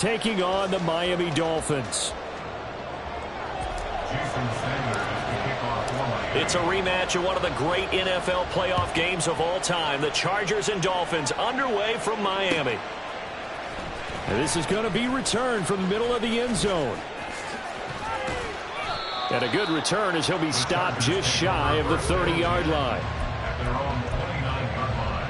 taking on the Miami Dolphins. It's a rematch of one of the great NFL playoff games of all time. The Chargers and Dolphins underway from Miami. And this is going to be returned from the middle of the end zone. And a good return as he'll be stopped just shy of the 30-yard line. At their own 29-yard line.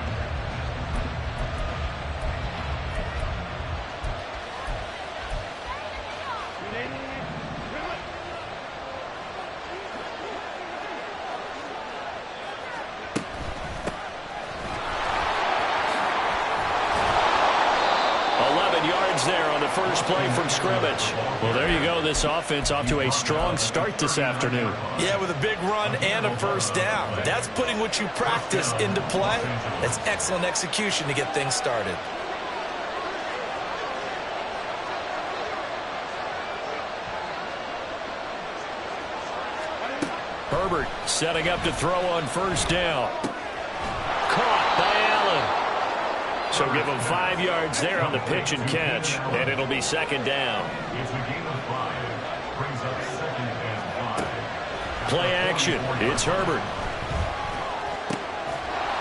11 yards there on the first play from scrimmage. Well, there you go. This offense off to a strong start this afternoon. Yeah, with a big run and a first down. That's putting what you practice into play. That's excellent execution to get things started. Herbert setting up to throw on first down. Caught by Allen. So give him 5 yards there on the pitch and catch, and it'll be second down. It's a gain of 5. Brings up second and 5. Play action. It's Herbert.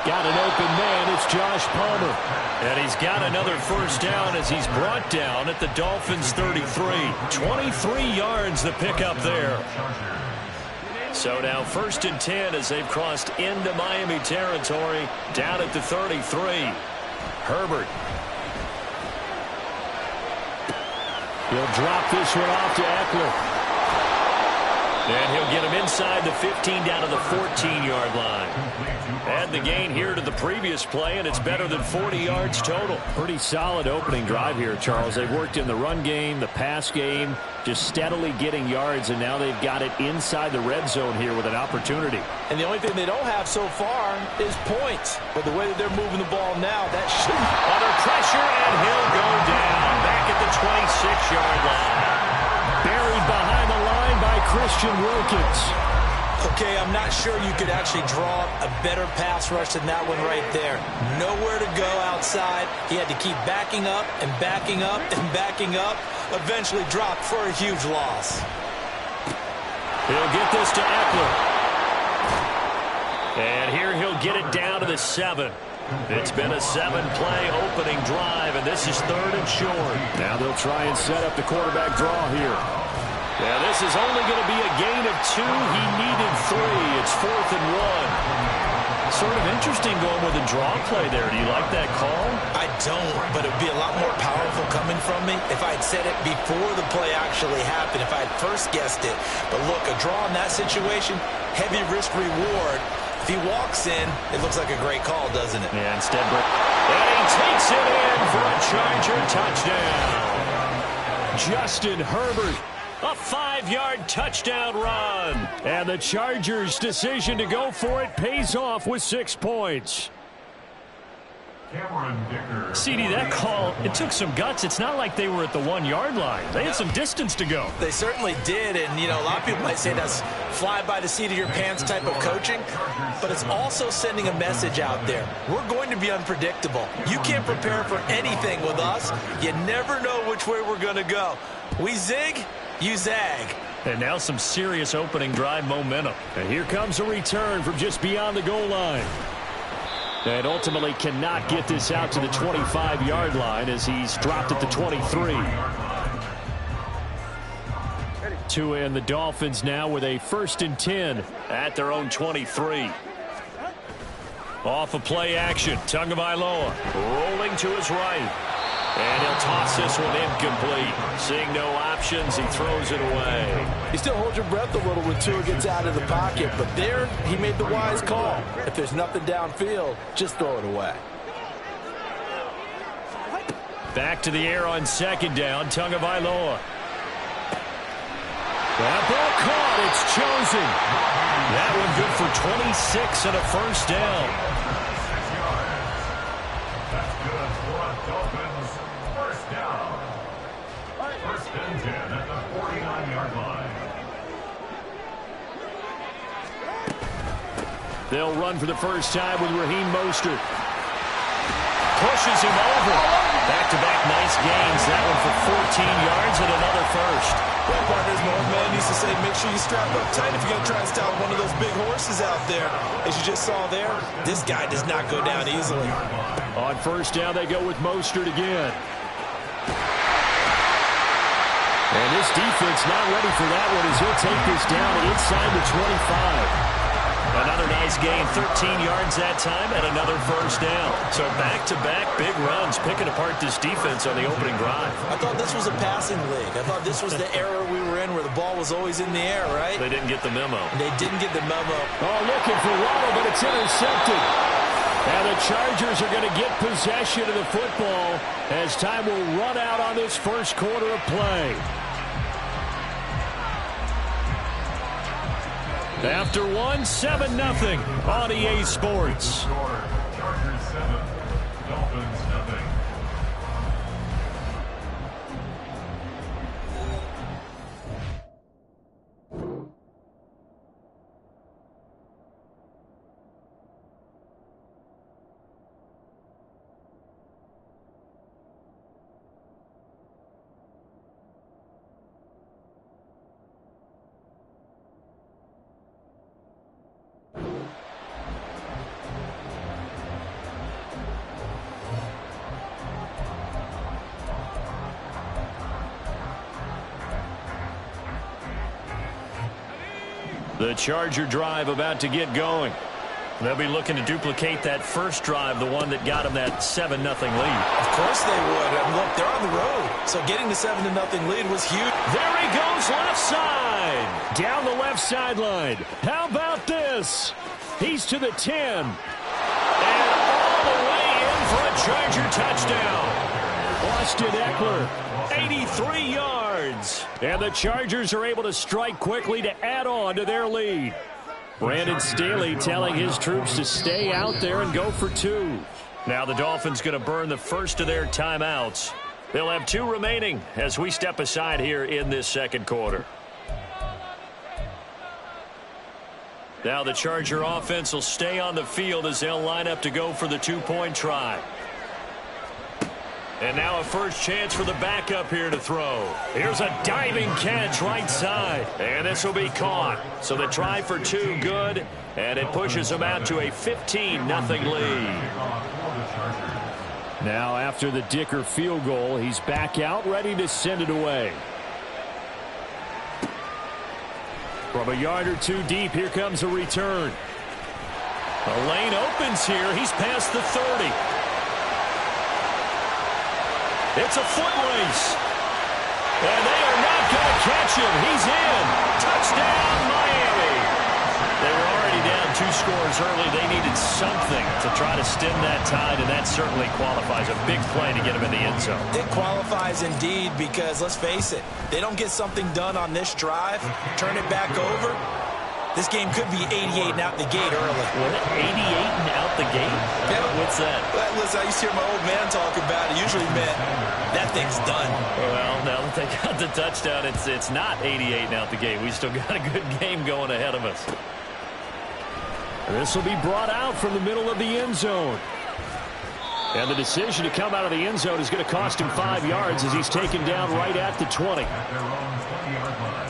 Got an open man. It's Josh Palmer. And he's got another first down as he's brought down at the Dolphins' 33. 23 yards the pickup there. So now first and 10 as they've crossed into Miami territory down at the 33. Herbert. He'll drop this one off to Eckler. And he'll get him inside the 15 down to the 14-yard line. Add the gain here to the previous play, and it's better than 40 yards total. Pretty solid opening drive here, Charles. They've worked in the run game, the pass game, just steadily getting yards, and now they've got it inside the red zone here with an opportunity. And the only thing they don't have so far is points. But the way that they're moving the ball now, that shouldn't. Under pressure, and he'll go down back at the 26-yard line. Buried behind the line by Christian Wilkins. Okay, I'm not sure you could actually draw a better pass rush than that one right there. Nowhere to go outside. He had to keep backing up and backing up and backing up. Eventually dropped for a huge loss. He'll get this to Eckler. And here he'll get it down to the 7. It's been a 7-play opening drive, and this is third and short. Now they'll try and set up the quarterback draw here. Yeah, this is only going to be a gain of 2. He needed 3. It's 4th and 1. Sort of interesting going with a draw play there. Do you like that call? I don't, but it would be a lot more powerful coming from me if I had said it before the play actually happened, if I had first guessed it. But look, a draw in that situation, heavy risk reward. If he walks in, it looks like a great call, doesn't it? Yeah, instead, and he takes it in for a Charger touchdown. Justin Herbert. A 5-yard touchdown run. And the Chargers' decision to go for it pays off with 6 points. CD, that call, it took some guts. It's not like they were at the 1-yard line. They had some distance to go. They certainly did, and, you know, a lot of people might say that's fly by the seat of your pants type of coaching, but it's also sending a message out there. We're going to be unpredictable. You can't prepare for anything with us. You never know which way we're going to go. We zig, you zag. And now some serious opening drive momentum. And here comes a return from just beyond the goal line. And ultimately cannot get this out to the 25-yard line as he's dropped at the 23. Tua and the Dolphins now with a 1st and 10 at their own 23. Off of play action, Tagovailoa rolling to his right. And he'll toss this one incomplete. Seeing no options, he throws it away. You still hold your breath a little when Tua gets out of the pocket, but there he made the wise call. If there's nothing downfield, just throw it away. Back to the air on 2nd down, Tagovailoa. That ball caught, it's chosen. That one good for 26 and a 1st down. That's good for a Dolphins first down. 1st and 10 at the 49-yard line. They'll run for the first time with Raheem Mostert. Pushes him over. Back-to-back nice gains. That one for 14 yards and another first. Well, partners, my old man used to say, make sure you strap up tight if you're going to try and stop one of those big horses out there. As you just saw there, this guy does not go down easily. On first down, they go with Mostert again. And this defense not ready for that one as he'll take this down inside the 25. Another nice gain, 13 yards that time, and another first down. So back-to-back big runs, picking apart this defense on the opening drive. I thought this was a passing league. I thought this was the era we were in where the ball was always in the air, right? They didn't get the memo. They didn't get the memo. Oh, looking for Waddle, but it's intercepted. And the Chargers are going to get possession of the football as time will run out on this first quarter of play. After 7-0 on EA Sports. Chargers 7, Dolphins nothing. The Charger drive about to get going. They'll be looking to duplicate that first drive, the one that got them that 7-0 lead. Of course they would. And look, they're on the road. So getting the 7-0 lead was huge. There he goes left side. Down the left sideline. How about this? He's to the 10. And all the way in for a Charger touchdown. Austin Eckler, 83 yards. And the Chargers are able to strike quickly to add on to their lead. Brandon Staley telling his troops to stay out there and go for 2. Now the Dolphins going to burn the first of their timeouts. They'll have 2 remaining as we step aside here in this second quarter. Now the Charger offense will stay on the field as they'll line up to go for the 2-point try. And now a first chance for the backup here to throw. Here's a diving catch right side. And this will be caught. So the try for 2 good. And it pushes them out to a 15-0 lead. Now after the Dicker field goal, he's back out ready to send it away. From a yard or 2 deep, here comes a return. The lane opens here. He's past the 30. It's a foot race. And they are not going to catch him. He's in. Touchdown, Miami. They were already down 2 scores early. They needed something to try to stem that tide, and that certainly qualifies. A big play to get him in the end zone. It qualifies indeed because, let's face it, they don't get something done on this drive, turn it back over. This game could be 88 and out the gate early. What, 88 and out the gate? Yeah. What's that? Well, listen, I used to hear my old man talk about it. Usually meant that thing's done. Well, now that they got the touchdown, it's not 88 and out the gate. We still got a good game going ahead of us. This will be brought out from the middle of the end zone. And the decision to come out of the end zone is going to cost him 5 yards as he's taken down right at the 20. At their own 20-yard line.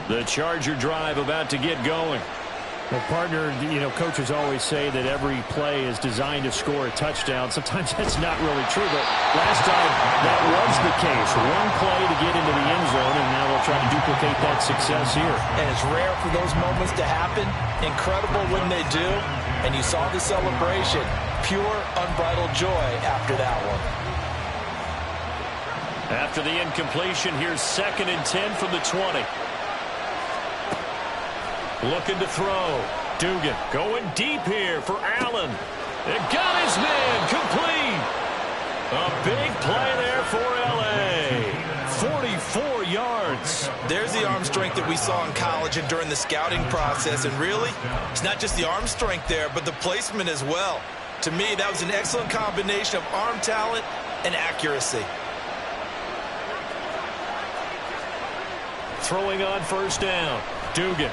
The Charger drive about to get going. Well, partner, coaches always say that every play is designed to score a touchdown. Sometimes that's not really true, but last time that was the case. One play to get into the end zone, and now they'll try to duplicate that success here. And it's rare for those moments to happen. Incredible when they do. And you saw the celebration. Pure, unbridled joy after that one. After the incompletion, here's 2nd and 10 from the 20. Looking to throw. Dugan going deep here for Allen. It got his man complete. A big play there for L.A. 44 yards. There's the arm strength that we saw in college and during the scouting process. And really, it's not just the arm strength there, but the placement as well. To me, that was an excellent combination of arm talent and accuracy. Throwing on first down. Dugan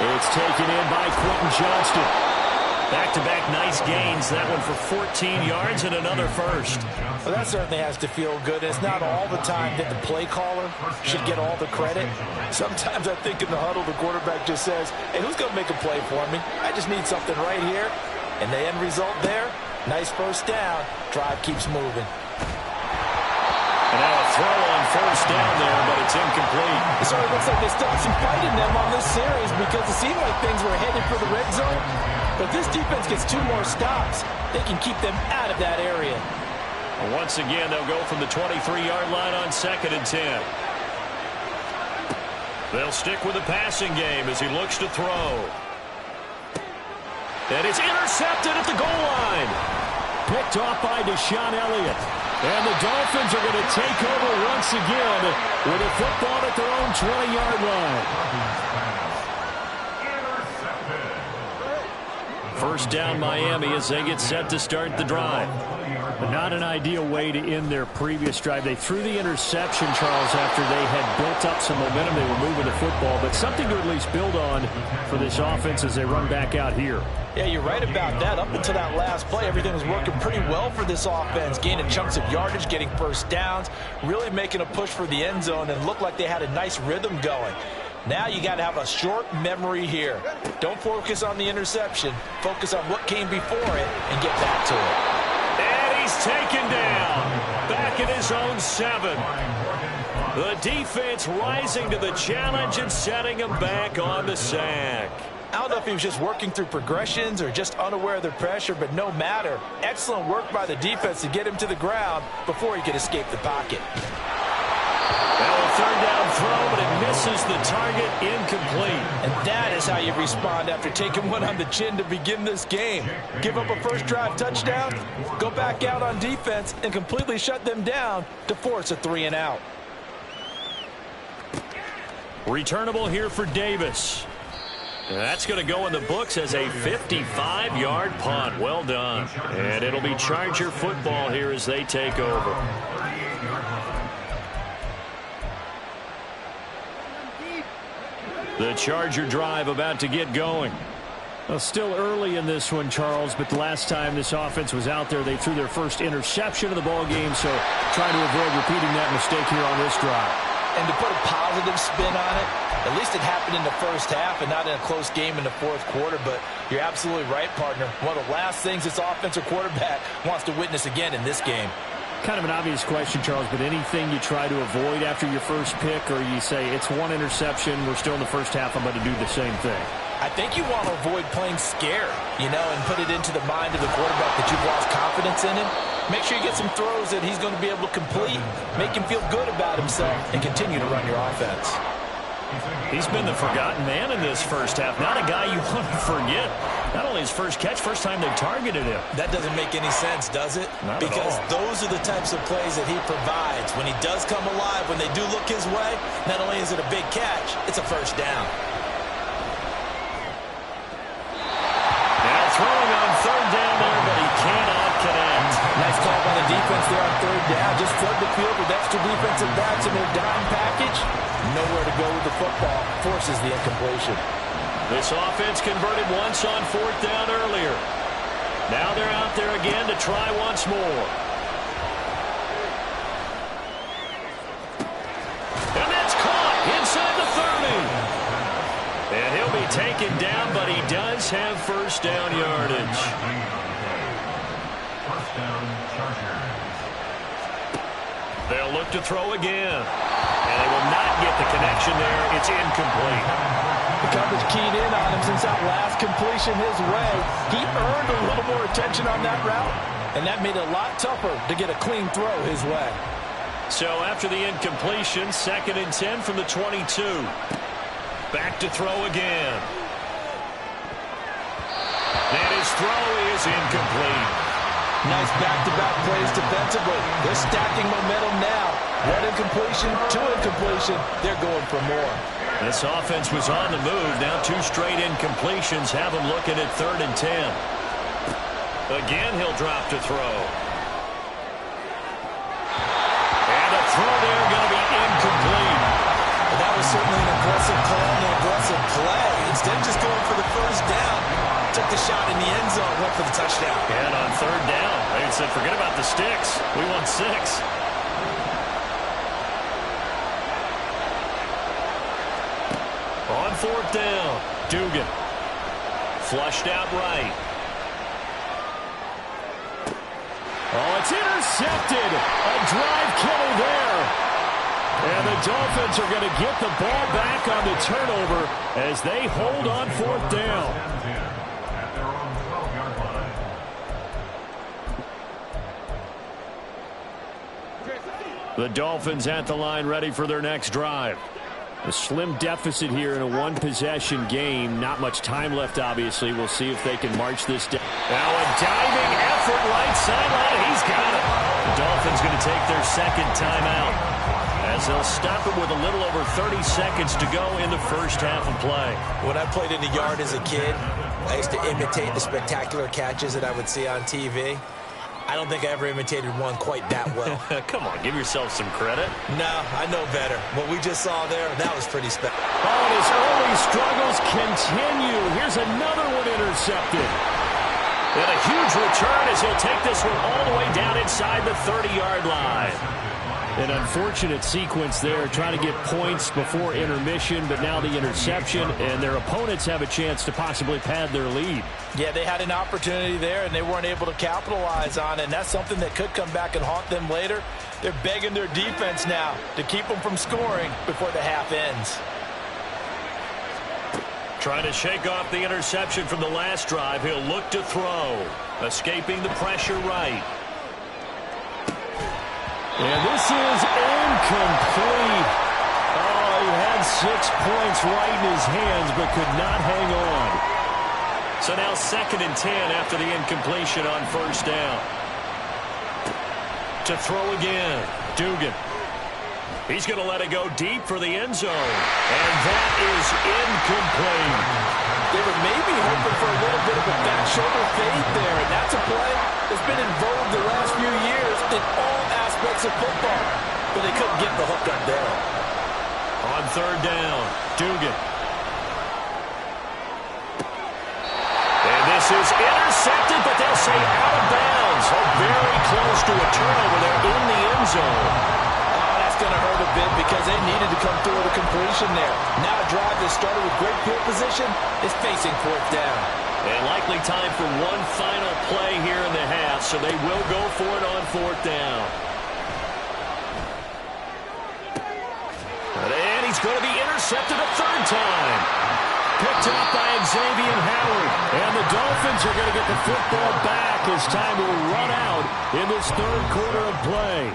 It's taken in by Quentin Johnston. Back-to-back nice gains. That one for 14 yards and another first. Well, that certainly has to feel good. It's not all the time that the play caller should get all the credit. Sometimes I think in the huddle, the quarterback just says, hey, who's going to make a play for me? I just need something right here. And the end result there, nice first down. Drive keeps moving. And now a throw on first down there, but it's incomplete. It sort of looks like they still have some fight in them on this series because it seemed like things were headed for the red zone. But this defense gets 2 more stops. They can keep them out of that area. Once again, they'll go from the 23-yard line on 2nd and 10. They'll stick with the passing game as he looks to throw. And it's intercepted at the goal line. Picked off by Deshaun Elliott. And the Dolphins are going to take over once again with a football at their own 20-yard line. First down Miami as they get set to start the drive. But not an ideal way to end their previous drive. They threw the interception, Charles, after they had built up some momentum. They were moving the football, but something to at least build on for this offense as they run back out here. Yeah, you're right about that. Up until that last play, everything was working pretty well for this offense, gaining chunks of yardage, getting first downs, really making a push for the end zone, and looked like they had a nice rhythm going. Now you got to have a short memory here. Don't focus on the interception. Focus on what came before it and get back to it. And he's taken down. Back in his own 7. The defense rising to the challenge and setting him back on the sack. I don't know if he was just working through progressions or just unaware of the pressure, but no matter. Excellent work by the defense to get him to the ground before he could escape the pocket. Now a 3rd down throw, but it misses the target, incomplete. And that is how you respond after taking one on the chin to begin this game. Give up a first drive touchdown, go back out on defense, and completely shut them down to force a 3 and out. Returnable here for Davis. That's going to go in the books as a 55-yard punt. Well done. And it'll be Charger football here as they take over. The Charger drive about to get going. Well, still early in this one, Charles, but the last time this offense was out there, they threw their first interception of the ball game, so trying to avoid repeating that mistake here on this drive. And to put a positive spin on it, at least it happened in the first half and not in a close game in the 4th quarter, but you're absolutely right, partner. One of the last things this offensive quarterback wants to witness again in this game. Kind of an obvious question, Charles, but anything you try to avoid after your first pick, or you say it's 1 interception, we're still in the first half, I'm going to do the same thing? I think you want to avoid playing scared, and put it into the mind of the quarterback that you've lost confidence in him. Make sure you get some throws that he's going to be able to complete, make him feel good about himself, and continue to run your offense. He's been the forgotten man in this first half. Not a guy you want to forget. Not only his first catch, first time they targeted him. That doesn't make any sense, does it? Not because at all. Those are the types of plays that he provides. When he does come alive, when they do look his way, not only is it a big catch, it's a first down. Now throwing on 3rd down there, but he cannot connect. Nice call by the defense there on 3rd down. Just flood the field with extra defensive backs in their dime package. Nowhere to go with the football. Forces the incompletion. This offense converted once on 4th down earlier. Now they're out there again to try once more. And that's caught inside the 30. And he'll be taken down, but he does have first down yardage. First down, Chargers. They'll look to throw again. And they will not get the connection there. It's incomplete. The coverage keyed in on him since that last completion his way. He earned a little more attention on that route, and that made it a lot tougher to get a clean throw his way. So after the incompletion, 2nd and 10 from the 22. Back to throw again. And his throw is incomplete. Nice back-to-back plays defensively. They're stacking momentum now. 1 incompletion, 2 incompletion. They're going for more. This offense was on the move. Now 2 straight incompletions have him looking at 3rd and 10. Again, he'll drop to throw. And a throw there going to be incomplete. That was certainly an impressive a call and an aggressive play. Instead of just going for the first down, took the shot in the end zone, went for the touchdown. And on third down, they said, forget about the sticks. We want 6. On fourth down, Dugan. Flushed out right. Oh, it's intercepted. A drive killer there. And the Dolphins are going to get the ball back on the turnover as they hold on fourth down. At their own 12-yard line. The Dolphins at the line, ready for their next drive. A slim deficit here in a one-possession game. Not much time left, obviously. We'll see if they can march this down. Now a diving effort right sideline. He's got it. The Dolphins going to take their second timeout as they'll stop it with a little over 30 seconds to go in the first half of play. When I played in the yard as a kid, I used to imitate the spectacular catches that I would see on TV. I don't think I ever imitated one quite that well. Come on, give yourself some credit. No, I know better. What we just saw there, that was pretty special. Oh, and his early struggles continue. Here's another one intercepted. And a huge return as he'll take this one all the way down inside the 30-yard line. An unfortunate sequence there, trying to get points before intermission, but now the interception, and their opponents have a chance to possibly pad their lead. Yeah, they had an opportunity there, and they weren't able to capitalize on it, and that's something that could come back and haunt them later. They're begging their defense now to keep them from scoring before the half ends. Trying to shake off the interception from the last drive. He'll look to throw. Escaping the pressure right. And this is incomplete. Oh, he had 6 points right in his hands, but could not hang on. So now 2nd and 10 after the incompletion on first down. To throw again, Dugan. He's going to let it go deep for the end zone. And that is incomplete. They were maybe hoping for a little bit of a back shoulder fade there, and that's a play that's been in vogue the last few years in all aspects of football. But they couldn't get the hook up there. On third down, Dugan. And this is intercepted, but they'll say out of bounds. Oh, very close to a turnover there in the end zone. Going to hurt a bit because they needed to come through with a completion there. Now a drive that started with great field position is facing fourth down. And likely time for one final play here in the half, so they will go for it on fourth down. And he's going to be intercepted a third time. Picked up by Xavier Howard. And the Dolphins are going to get the football back as time will run out in this third quarter of play.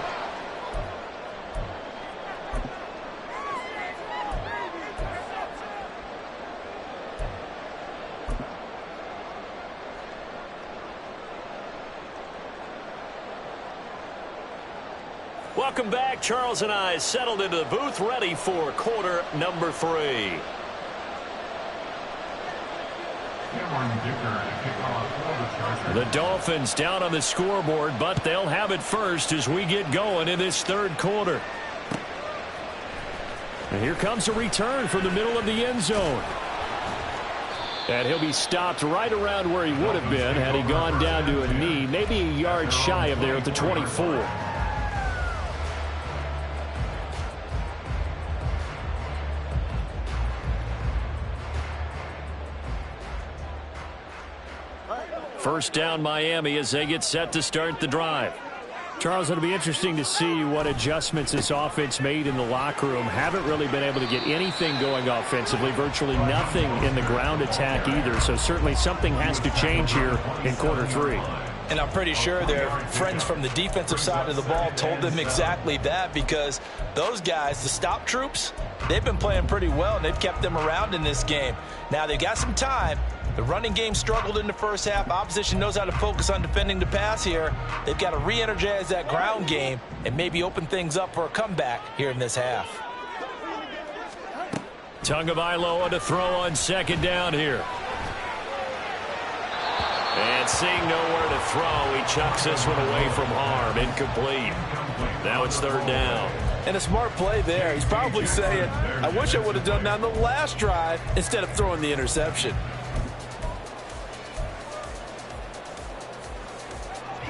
Welcome back. Charles and I settled into the booth, ready for quarter number 3. The Dolphins down on the scoreboard, but they'll have it first as we get going in this third quarter. And here comes a return from the middle of the end zone. And he'll be stopped right around where he would have been had he gone down to a knee, maybe a yard shy of there at the 24. First down, Miami, as they get set to start the drive. Charles, it'll be interesting to see what adjustments this offense made in the locker room. Haven't really been able to get anything going offensively, virtually nothing in the ground attack either. So certainly something has to change here in quarter 3. And I'm pretty sure their friends from the defensive side of the ball told them exactly that, because those guys, the stop troops, they've been playing pretty well, and they've kept them around in this game. Now, they've got some time. The running game struggled in the first half. Opposition knows how to focus on defending the pass here. They've got to re-energize that ground game and maybe open things up for a comeback here in this half. Tagovailoa to throw on second down here. And seeing nowhere to throw, he chucks this one away from harm. Incomplete. Now it's third down. And a smart play there. He's probably saying, I wish I would have done that on the last drive instead of throwing the interception.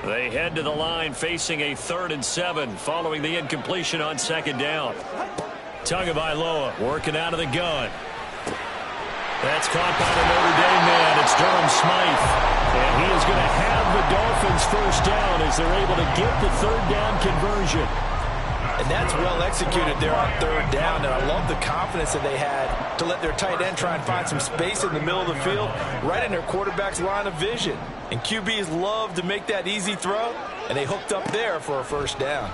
They head to the line facing a 3rd and 7 following the incompletion on 2nd down. Tagovailoa working out of the gun. That's caught by the Notre Dame man. It's Durham Smythe. And he is going to have the Dolphins first down as they're able to get the 3rd down conversion. And that's well executed there on 3rd down. And I love the confidence that they had to let their tight end try and find some space in the middle of the field, right in their quarterback's line of vision. And QBs love to make that easy throw, and they hooked up there for a first down.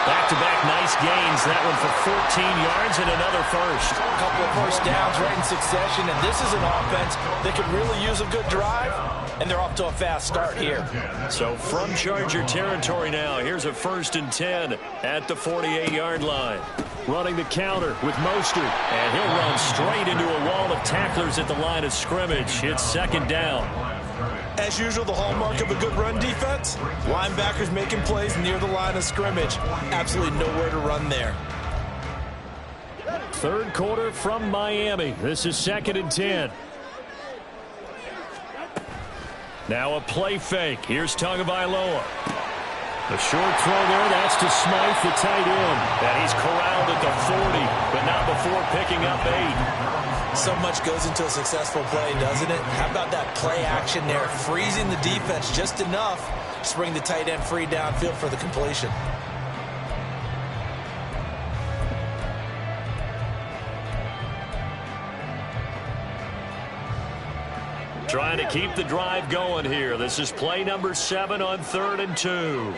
Back-to-back nice gains. That one for 14 yards and another first. A couple of first downs right in succession, and this is an offense that could really use a good drive, and they're off to a fast start here. So from Charger territory now, here's a 1st and 10 at the 48-yard line. Running the counter with Mostert. And he'll run straight into a wall of tacklers at the line of scrimmage. It's 2nd down. As usual, the hallmark of a good run defense, linebackers making plays near the line of scrimmage. Absolutely nowhere to run there. 3rd quarter from Miami. This is 2nd and 10. Now a play fake. Here's Tagovailoa. A short throw there. That's to Smythe, the tight end. And he's corralled at the 40, but not before picking up 8. So much goes into a successful play, doesn't it? How about that play action there, freezing the defense just enough to bring the tight end free downfield for the completion. Trying to keep the drive going here. This is play number 7 on 3rd and 2.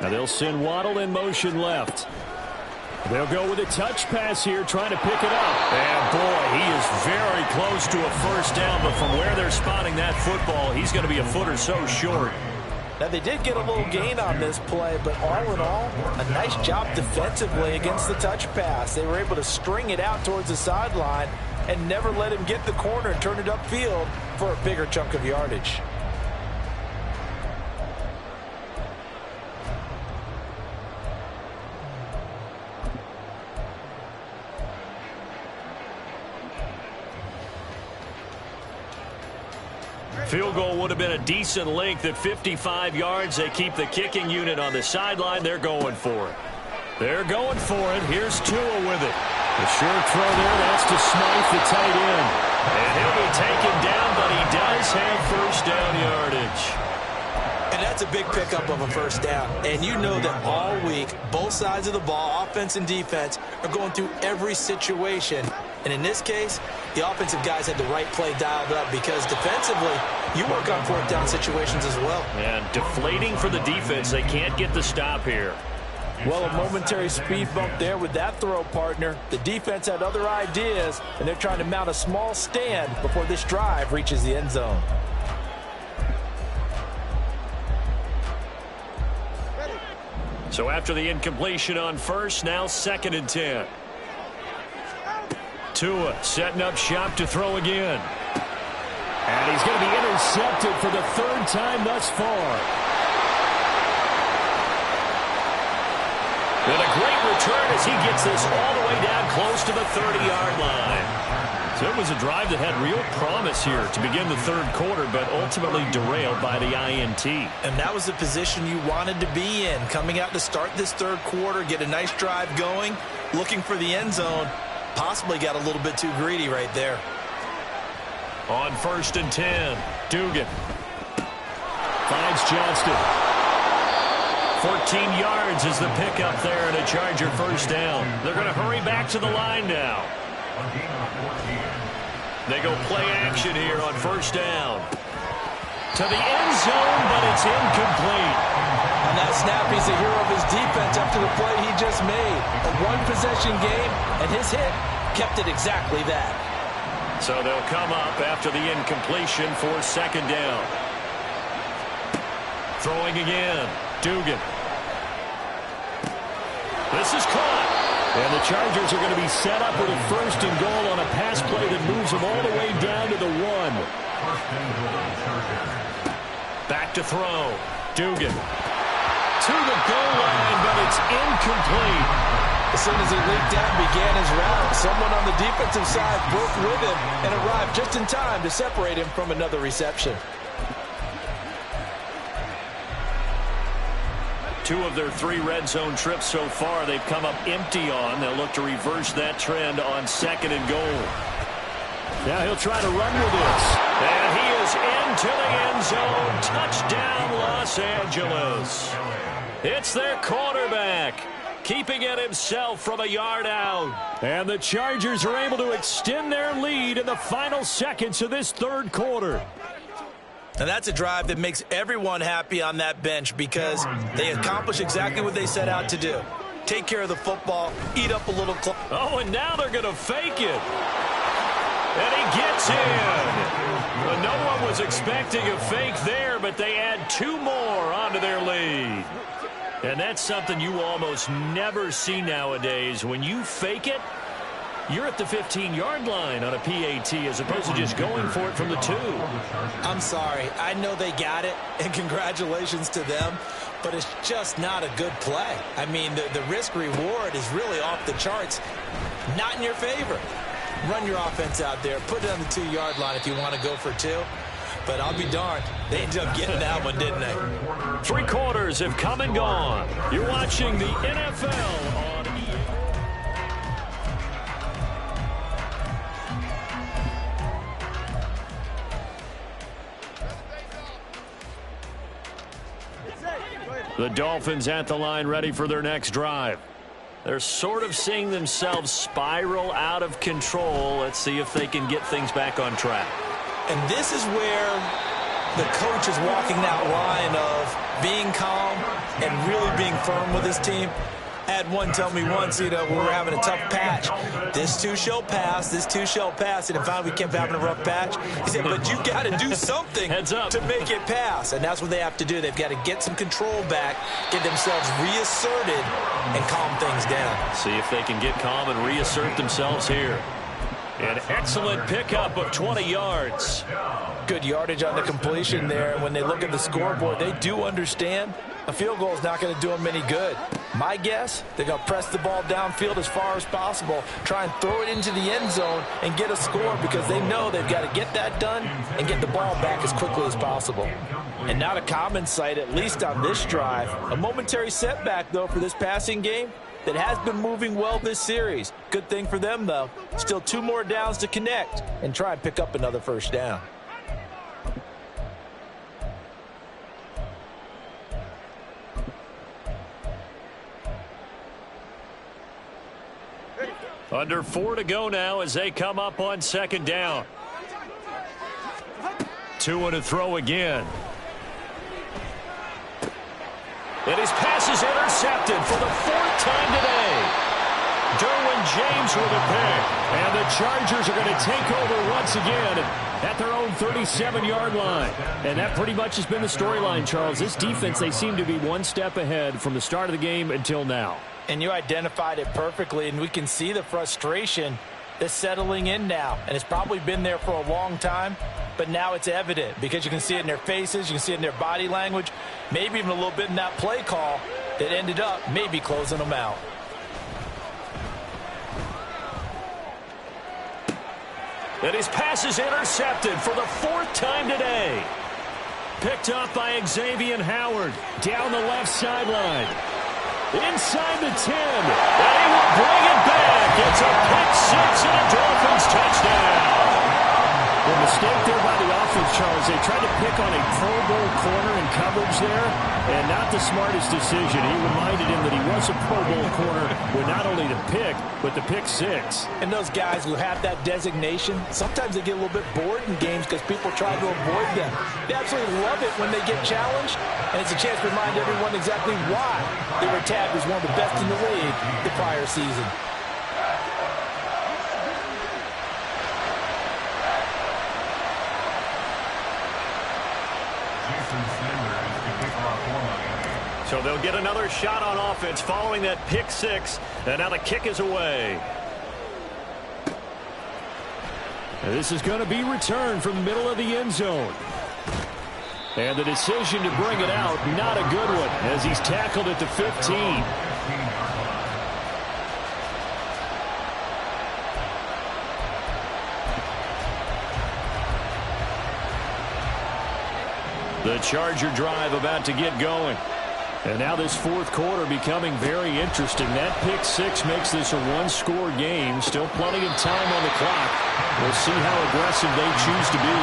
Now they'll send Waddle in motion left. They'll go with a touch pass here, trying to pick it up. And boy, he is very close to a first down, but from where they're spotting that football, he's going to be a foot or so short. Now, they did get a little gain on this play, but all in all, a nice job defensively against the touch pass. They were able to string it out towards the sideline and never let him get the corner and turn it upfield for a bigger chunk of yardage. Field goal would have been a decent length at 55 yards. They keep the kicking unit on the sideline. They're going for it. They're going for it. Here's Tua with it. A short throw there. That's to Smythe, the tight end. And he'll be taken down, but he does have first down yardage. And that's a big pickup of a first down. And you know that all week, both sides of the ball, offense and defense, are going through every situation. And in this case, the offensive guys had the right play dialed up because defensively, you work on 4th down situations as well. And deflating for the defense. They can't get the stop here. Well, a momentary speed bump there with that throw, partner. The defense had other ideas, and they're trying to mount a small stand before this drive reaches the end zone. So after the incompletion on first, now 2nd and 10. Tua setting up shop to throw again. And he's going to be intercepted for the 3rd time thus far. And a great return as he gets this all the way down close to the 30-yard line. So it was a drive that had real promise here to begin the 3rd quarter, but ultimately derailed by the INT. And that was the position you wanted to be in, coming out to start this 3rd quarter, get a nice drive going, looking for the end zone. Possibly got a little bit too greedy right there. On 1st and 10, Dugan finds Johnston. 14 yards is the pickup there and a Charger first down. They're going to hurry back to the line now. They go play action here on 1st down. To the end zone, but it's incomplete. On that snap, he's the hero of his defense after the play he just made. A one-possession game, and his hit kept it exactly that. So they'll come up after the incompletion for 2nd down. Throwing again. Dugan. This is caught. And the Chargers are going to be set up with a 1st and goal on a pass play that moves them all the way down to the 1. Back to throw. Dugan. To the goal line, but it's incomplete. As soon as he leaked out and began his route, someone on the defensive side broke with him and arrived just in time to separate him from another reception. 2 of their 3 red zone trips so far they've come up empty on. They'll look to reverse that trend on 2nd and goal. Now he'll try to run with this. And he is into the end zone. Touchdown, Los Angeles. It's their quarterback, keeping it himself from a yard out. And the Chargers are able to extend their lead in the final seconds of this 3rd quarter. And that's a drive that makes everyone happy on that bench because they accomplish exactly what they set out to do. Take care of the football, eat up a little clock. Oh, and now they're going to fake it. And he gets in. Well, no one was expecting a fake there, but they add 2 more onto their lead. And that's something you almost never see nowadays. When you fake it, you're at the 15-yard line on a PAT as opposed to just going for it from the 2. I'm sorry. I know they got it, and congratulations to them, but it's just not a good play. I mean, the risk-reward is really off the charts, not in your favor. Run your offense out there. Put it on the 2-yard line if you want to go for 2. But I'll be darned. They ended up getting that one, didn't they? 3 quarters have come and gone. You're watching the NFL on EA. The Dolphins at the line ready for their next drive. They're sort of seeing themselves spiral out of control. Let's see if they can get things back on track. And this is where the coach is walking that line of being calm and really being firm with his team. I had one tell me once, we were having a tough patch. This too shall pass, this too shall pass. And finally we kept having a rough patch. He said, but you got to do something Heads up. to make it pass. And that's what they have to do. They've got to get some control back, get themselves reasserted, and calm things down. See if they can get calm and reassert themselves here. An excellent pickup of 20 yards. Good yardage on the completion there. When they look at the scoreboard, they do understand a field goal is not going to do them any good. My guess, they're going to press the ball downfield as far as possible, try and throw it into the end zone and get a score because they know they've got to get that done and get the ball back as quickly as possible. And not a common sight, at least on this drive. A momentary setback, though, for this passing game that has been moving well this series. Good thing for them, though. Still 2 more downs to connect and try and pick up another first down. Under 4 to go now as they come up on 2nd down. 2 to throw again. And his pass is intercepted for the 4th time today. Derwin James with a pick. And the Chargers are going to take over once again at their own 37-yard line. And that pretty much has been the storyline, Charles. This defense, they seem to be one step ahead from the start of the game until now. And you identified it perfectly, and we can see the frustration that's settling in now. And it's probably been there for a long time, but now it's evident because you can see it in their faces, you can see it in their body language, maybe even a little bit in that play call that ended up maybe closing them out. And his pass is intercepted for the 4th time today. Picked up by Xavier Howard down the left sideline. Inside the 10, and he will bring it back. It's a pick 6 and a Dolphins touchdown. The mistake there by the offense, Charles, they tried to pick on a Pro Bowl corner in coverage there, and not the smartest decision. He reminded him that he was a Pro Bowl corner with not only the pick, but the pick 6. And those guys who have that designation, sometimes they get a little bit bored in games because people try to avoid them. They absolutely love it when they get challenged, and it's a chance to remind everyone exactly why they were tabbed as one of the best in the league the prior season. So they'll get another shot on offense following that pick 6, and now the kick is away. And this is going to be returned from the middle of the end zone. And the decision to bring it out, not a good one, as he's tackled at the 15. The Charger drive about to get going. And now this fourth quarter becoming very interesting. That pick six makes this a one-score game. Still plenty of time on the clock. We'll see how aggressive they choose to be.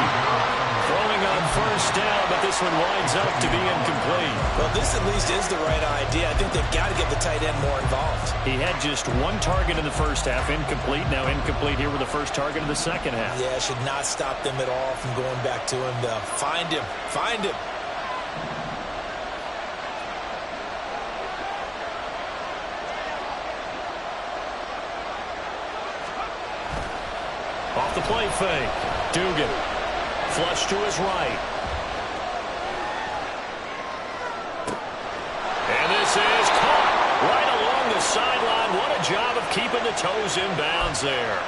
Throwing on first down, but this one winds up to be incomplete. Well, this at least is the right idea. I think they've got to get the tight end more involved. He had just one target in the first half, incomplete. Now incomplete here with the first target in the second half. Yeah, should not stop them at all from going back to him, though. Find him. Find him. Off the play fake. Dugan. Flush to his right. And this is caught right along the sideline. What a job of keeping the toes in bounds there.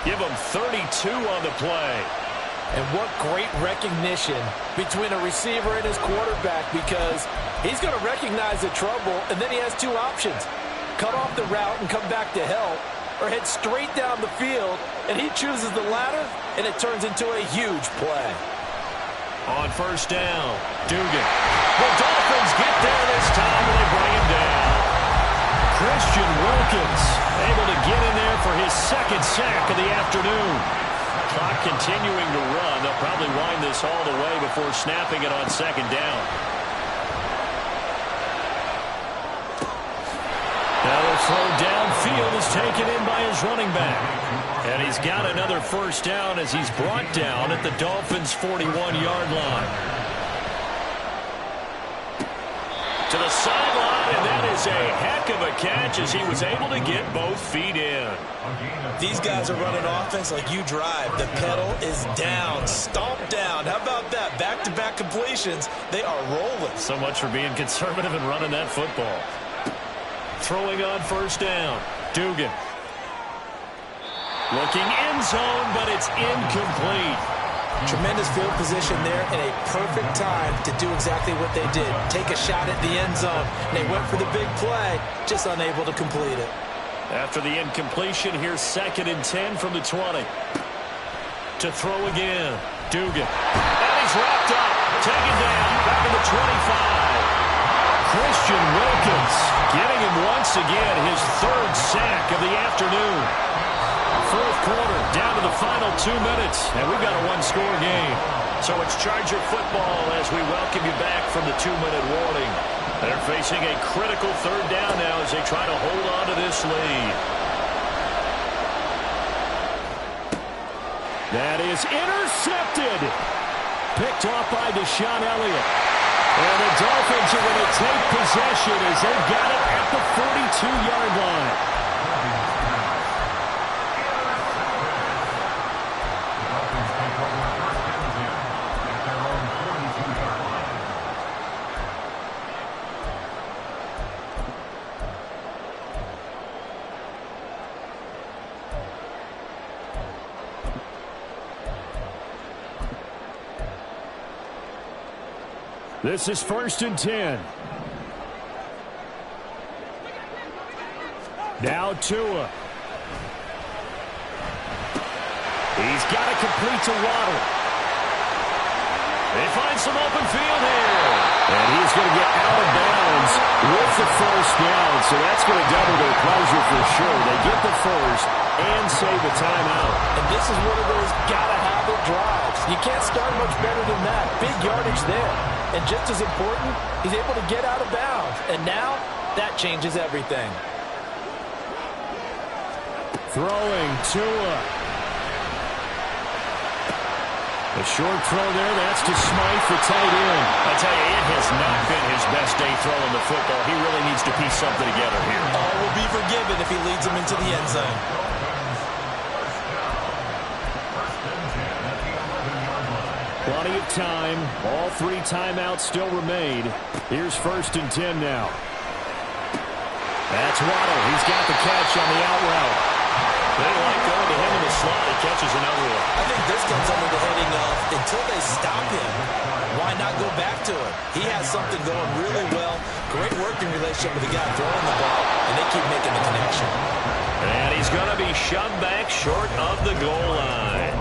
Give him 32 on the play. And what great recognition between a receiver and his quarterback, because he's going to recognize the trouble, and then he has two options. Cut off the route and come back to help, or head straight down the field, and he chooses the latter, and it turns into a huge play. On first down, Dugan. The Dolphins get there this time, and they bring him down. Christian Wilkins able to get in there for his second sack of the afternoon. Clock continuing to run. They'll probably wind this all the way before snapping it on second down. Now the throw downfield is taken in by his running back. And he's got another first down as he's brought down at the Dolphins' 41-yard line. To the sideline, and that is a heck of a catch as he was able to get both feet in. These guys are running offense like you drive. The pedal is down, stomped down. How about that? Back-to-back completions. They are rolling. So much for being conservative and running that football. Throwing on first down, Dugan. Looking end zone, but it's incomplete. Tremendous field position there and a perfect time to do exactly what they did. Take a shot at the end zone. And they went for the big play, just unable to complete it. After the incompletion, here's 2nd and 10 from the 20. To throw again, Dugan. And he's wrapped up, taken down, back to the 25. Christian Wilkins getting him once again his third sack of the afternoon. Fourth quarter, down to the final 2 minutes, and we've got a one-score game. So it's Charger football as we welcome you back from the 2-minute warning. They're facing a critical third down now as they try to hold on to this lead. That is intercepted. Picked off by Deshaun Elliott. And the Dolphins are going to take possession as they've got it at the 42-yard line. This is 1st and 10. Now Tua. He's got to complete to Waddle. They find some open field here. And he's going to get out of bounds with the first down. So that's going to double their pleasure for sure. They get the first and save a timeout. And this is one of those gotta-have-it drives. You can't start much better than that. Big yardage there. And just as important, he's able to get out of bounds. And now, that changes everything. Throwing Tua. A short throw there. That's to Smythe, the tight end. I tell you, it has not been his best day throwing the football. He really needs to piece something together here. All will be forgiven if he leads them into the end zone. Plenty of time. All 3 timeouts still remain. Here's 1st and 10 now. That's Waddle. He's got the catch on the out route. They like going to him in the slot. He catches another one. I think this comes under the heading of, until they stop him, why not go back to it. He has something going really well. Great working relationship with the guy throwing the ball, and they keep making the connection. And he's going to be shoved back short of the goal line.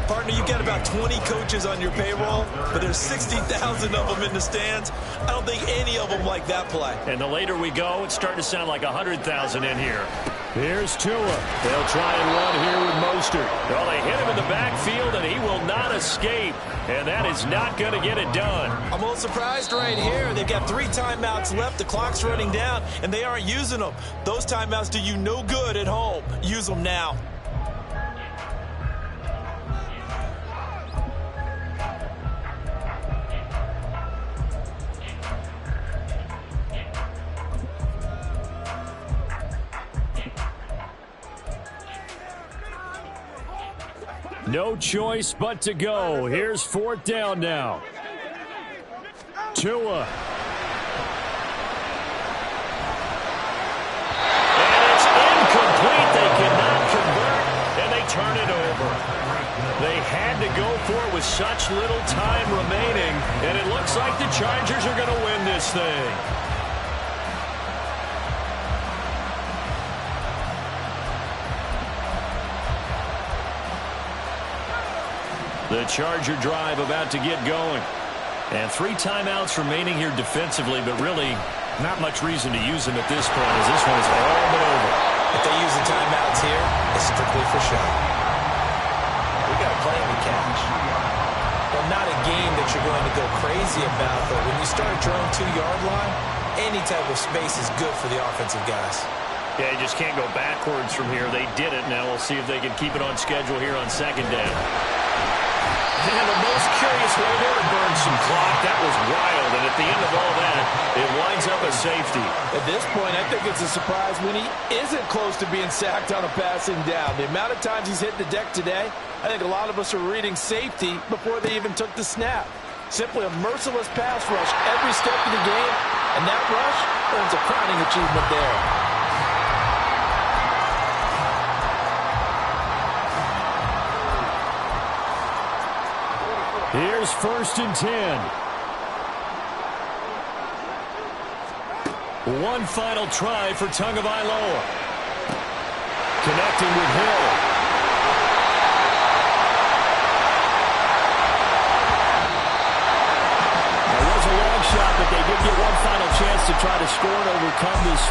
Partner, you got about 20 coaches on your payroll, but there's 60,000 of them in the stands. I don't think any of them like that play. And the later we go, it's starting to sound like 100,000 in here. Here's Tua. They'll try and run here with Mostert. Well, they hit him in the backfield, and he will not escape. And that is not going to get it done. I'm a little surprised right here. They've got 3 timeouts left. The clock's running down, and they aren't using them. Those timeouts do you no good at home. Use them now. No choice but to go. Here's 4th down now. Tua. And it's incomplete. They cannot convert, and they turn it over. They had to go for it with such little time remaining, and it looks like the Chargers are going to win this thing. The Charger drive about to get going. And 3 timeouts remaining here defensively, but really not much reason to use them at this point, as this one is all but over. If they use the timeouts here, it's strictly for show. We got a plan to catch. Well, not a game that you're going to go crazy about, but when you start at your own 2-yard line, any type of space is good for the offensive guys. Yeah, you just can't go backwards from here. They did it. Now we'll see if they can keep it on schedule here on 2nd down. And the most curious way there to burn some clock. That was wild, and at the end of all that, it winds up a safety. At this point, I think it's a surprise when he isn't close to being sacked on a passing down. The amount of times he's hit the deck today, I think a lot of us are reading safety before they even took the snap. Simply a merciless pass rush every step of the game, and that rush earns a crowning achievement there. Here's 1st and 10. One final try for Tagovailoa. Connecting with Hill. There was a long shot, but they did get one final chance to try to score and overcome this.